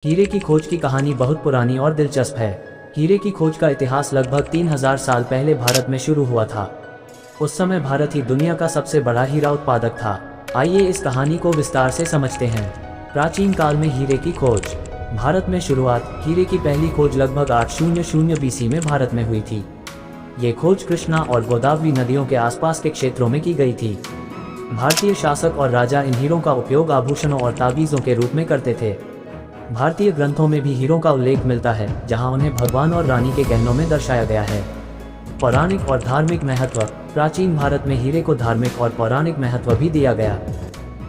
हीरे की खोज की कहानी बहुत पुरानी और दिलचस्प है। हीरे की खोज का इतिहास लगभग 3000 साल पहले भारत में शुरू हुआ था। उस समय भारत ही दुनिया का सबसे बड़ा हीरा उत्पादक था। आइए इस कहानी को विस्तार से समझते हैं। प्राचीन काल में हीरे की खोज। भारत में शुरुआत। हीरे की पहली खोज लगभग 800 BC में भारत में हुई थी। ये खोज कृष्णा और गोदावरी नदियों के आसपास के क्षेत्रों में की गई थी। भारतीय शासक और राजा इन हीरों का उपयोग आभूषणों और ताबीज़ों के रूप में करते थे। भारतीय ग्रंथों में भी हीरों का उल्लेख मिलता है, जहां उन्हें भगवान और रानी के गहनों में दर्शाया गया है। पौराणिक और धार्मिक महत्व। प्राचीन भारत में हीरे को धार्मिक और पौराणिक महत्व भी दिया गया।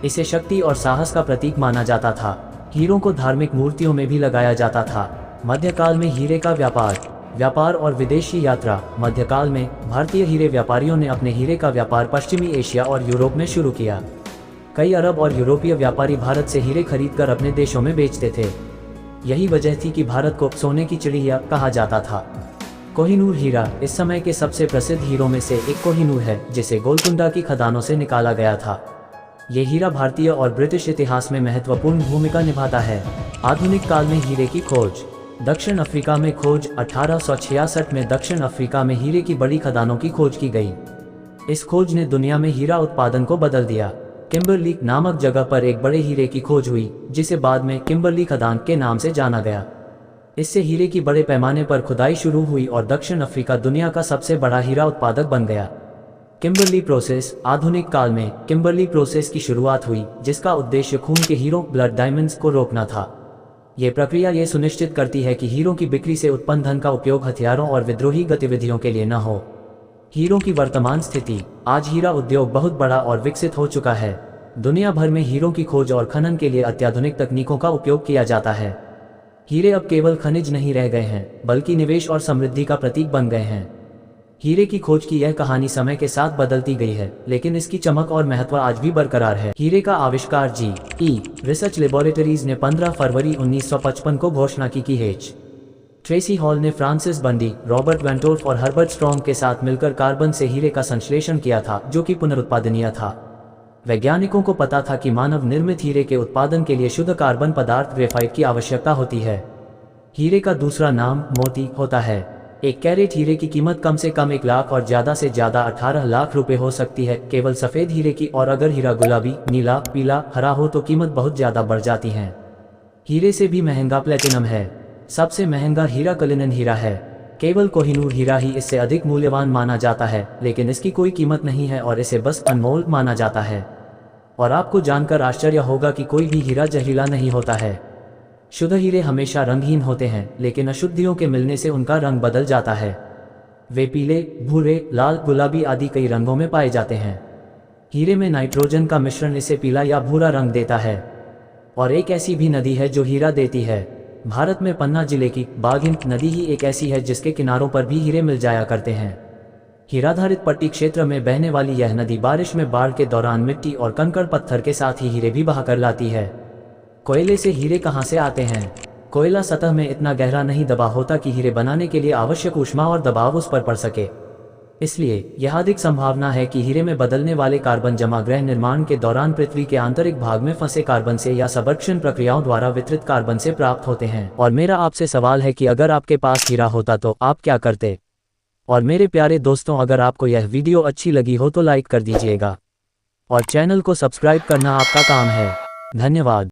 इसे शक्ति और साहस का प्रतीक माना जाता था। हीरों को धार्मिक मूर्तियों में भी लगाया जाता था। मध्यकाल में हीरे का व्यापार और विदेशी यात्रा। मध्यकाल में भारतीय हीरे व्यापारियों ने अपने हीरे का व्यापार पश्चिमी एशिया और यूरोप में शुरू किया। कई अरब और यूरोपीय व्यापारी भारत से हीरे खरीदकर अपने देशों में बेचते थे। यही वजह थी कि भारत को सोने की चिड़िया कहा जाता था। कोहिनूर हीरा इस समय के सबसे प्रसिद्ध हीरों में से एक कोहिनूर है, जिसे गोलकुंडा की खदानों से निकाला गया था। ये हीरा भारतीय और ब्रिटिश इतिहास में महत्वपूर्ण भूमिका निभाता है। आधुनिक काल में हीरे की खोज। दक्षिण अफ्रीका में खोज। 1866 में दक्षिण अफ्रीका में हीरे की बड़ी खदानों की खोज की गई। इस खोज ने दुनिया में हीरा उत्पादन को बदल दिया। किम्बरली नामक जगह पर एक बड़े हीरे की खोज हुई, जिसे बाद में किम्बरली खदान के नाम से जाना गया। इससे हीरे की बड़े पैमाने पर खुदाई शुरू हुई और दक्षिण अफ्रीका दुनिया का सबसे बड़ा हीरा उत्पादक बन गया। Kimberley process. आधुनिक काल में किम्बरली प्रोसेस की शुरुआत हुई, जिसका उद्देश्य खून के हीरों ब्लड डायमंड्स को रोकना था। ये प्रक्रिया ये सुनिश्चित करती है कि हीरों की बिक्री से उत्पन्न धन का उपयोग हथियारों और विद्रोही गतिविधियों के लिए न हो। हीरों की वर्तमान स्थिति। आज हीरा उद्योग बहुत बड़ा और विकसित हो चुका है। दुनिया भर में हीरों की खोज और खनन के लिए अत्याधुनिक तकनीकों का उपयोग किया जाता है। हीरे अब केवल खनिज नहीं रह गए हैं, बल्कि निवेश और समृद्धि का प्रतीक बन गए हैं। हीरे की खोज की यह कहानी समय के साथ बदलती गई है, लेकिन इसकी चमक और महत्व आज भी बरकरार है। हीरे का आविष्कार जी.ई. रिसर्च लेबोरेटरीज ने 15 फरवरी 1955 को घोषणा की। ट्रेसी हॉल ने फ्रांसिस बंडी, रॉबर्ट वेंटोर्फ और हर्बर्ट स्ट्रॉन्ग के साथ मिलकर कार्बन से हीरे का संश्लेषण किया था, जो कि पुनरुत्पादनीय था। वैज्ञानिकों को पता था कि मानव निर्मित हीरे के उत्पादन के लिए शुद्ध कार्बन पदार्थ ग्रेफाइट की आवश्यकता होती है। हीरे का दूसरा नाम मोती होता है। एक कैरेट हीरे की कीमत कम से कम 1 लाख और ज्यादा से ज्यादा 18 लाख रुपए हो सकती है, केवल सफेद हीरे की, और अगर हीरा गुलाबी, नीला, पीला, हरा हो तो कीमत बहुत ज्यादा बढ़ जाती है। हीरे से भी महंगा प्लेटिनम है। सबसे महंगा हीरा कलिनन हीरा है। केवल कोहिनूर हीरा ही इससे अधिक मूल्यवान माना जाता है, लेकिन इसकी कोई कीमत नहीं है और इसे बस अनमोल माना जाता है। और आपको जानकर आश्चर्य होगा कि कोई भी हीरा जहरीला नहीं होता है। शुद्ध हीरे हमेशा रंगहीन होते हैं, लेकिन अशुद्धियों के मिलने से उनका रंग बदल जाता है। वे पीले, भूरे, लाल, गुलाबी आदि कई रंगों में पाए जाते हैं। हीरे में नाइट्रोजन का मिश्रण इसे पीला या भूरा रंग देता है। और एक ऐसी भी नदी है जो हीरा देती है। भारत में पन्ना जिले की बाघिन नदी ही एक ऐसी है जिसके किनारों पर भी हीरे मिल जाया करते हैं। हीराधारित पट्टी क्षेत्र में बहने वाली यह नदी बारिश में बाढ़ के दौरान मिट्टी और कंकड़ पत्थर के साथ ही हीरे भी बहाकर लाती है। कोयले से हीरे कहां से आते हैं? कोयला सतह में इतना गहरा नहीं दबा होता कि हीरे बनाने के लिए आवश्यक ऊष्मा और दबाव उस पर पड़ सके। इसलिए यह अधिक संभावना है कि हीरे में बदलने वाले कार्बन जमा ग्रह निर्माण के दौरान पृथ्वी के आंतरिक भाग में फंसे कार्बन से या सबडक्शन प्रक्रियाओं द्वारा वितरित कार्बन से प्राप्त होते हैं। और मेरा आपसे सवाल है कि अगर आपके पास हीरा होता तो आप क्या करते? और मेरे प्यारे दोस्तों, अगर आपको यह वीडियो अच्छी लगी हो तो लाइक कर दीजिएगा और चैनल को सब्सक्राइब करना आपका काम है। धन्यवाद।